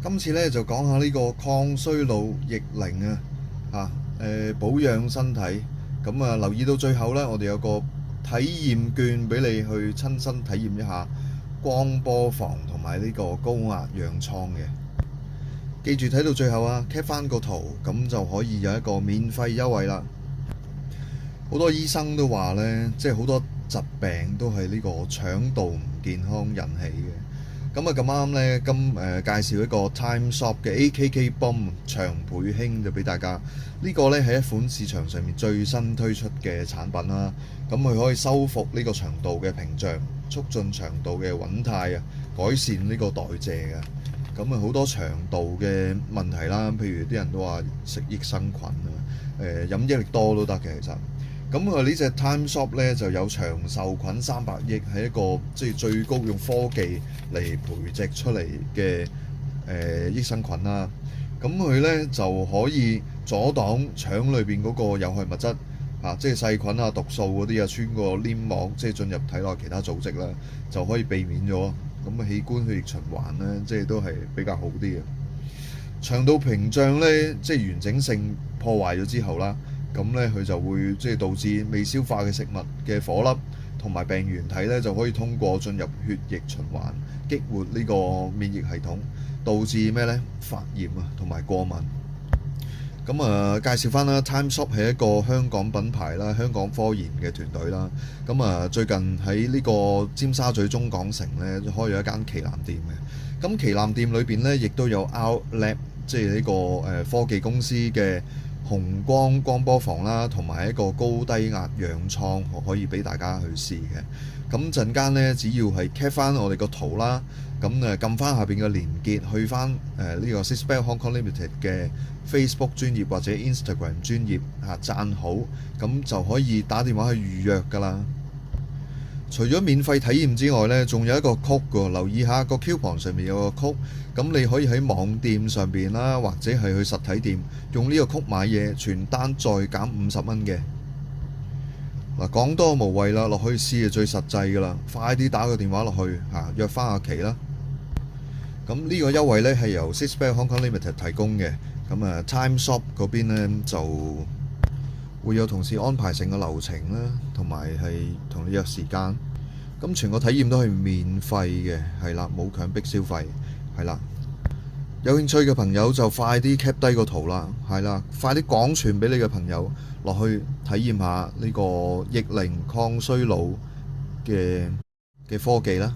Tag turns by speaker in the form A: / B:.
A: 今次咧就講下呢個抗衰老逆齡保養身體。咁留意到最後咧，我哋有個體驗券俾你去親身體驗一下光波房同埋呢個高壓氧艙嘅。記住睇到最後cap 翻個圖，咁就可以有一個免費優惠啦。好多醫生都話呢，即係好多疾病都係呢個腸道唔健康引起嘅。咁咁啱呢，介紹一個 Time Shop 嘅 AKK Bomb 長倍興就俾大家。呢個呢係一款市場上面最新推出嘅產品啦。咁佢可以修復呢個腸道嘅屏障，促進腸道嘅穩態啊，改善呢個代謝嘅。咁好多腸道嘅問題啦，譬如啲人都話食益生菌飲益力多都得嘅其實。咁呢隻 Time Shop 咧就有長壽菌300億，係一個即係最高用科技嚟培植出嚟嘅益生菌啦。咁佢咧就可以阻擋腸裏邊嗰個有害物質即係細菌毒素嗰啲穿過黏膜，即係進入體內其他組織啦，就可以避免咗。咁器官血液循環咧，即係都係比較好啲嘅。腸道屏障咧，即係完整性破壞咗之後啦。咁咧佢就會即係導致未消化嘅食物嘅顆粒同埋病原體咧，就可以通過進入血液循環，激活呢個免疫系統，導致咩咧？發炎同埋過敏。咁介紹翻啦，Time Shop 係一個香港品牌啦，香港科研嘅團隊啦。最近喺呢個尖沙咀中港城咧開咗一間旗艦店嘅。咁旗艦店裏邊咧亦都有 Outlab， 即係呢個科技公司嘅紅光光波房啦，同埋一個高低壓氧艙可以俾大家去試嘅。咁陣間呢，只要係 cap 翻我哋個圖啦，咁撳翻下邊嘅連結，去翻呢個 Sisbel Hong Kong Limited 嘅 Facebook 專頁或者 Instagram 專頁讚好，咁就可以打電話去預約㗎啦。除咗免費體驗之外呢，仲有一個曲㗎，留意下個 coupon 上面有個曲，咁你可以喺網店上邊啦，或者係去實體店用呢個曲買嘢，全單再減50蚊嘅。嗱，講多無謂啦，落去試係最實際㗎啦，快啲打個電話落去約翻阿琪啦。咁呢個優惠呢係由 Sisbel Hong Kong Limited 提供嘅。Time Shop 嗰邊呢就會有同事安排成個流程啦，同埋係同你約時間。咁全個體驗都係免費嘅，係啦，冇強迫消費，係啦。有興趣嘅朋友就快啲 cap 低個圖啦，係啦，快啲廣傳俾你嘅朋友落去體驗下呢個逆齡抗衰老嘅科技啦。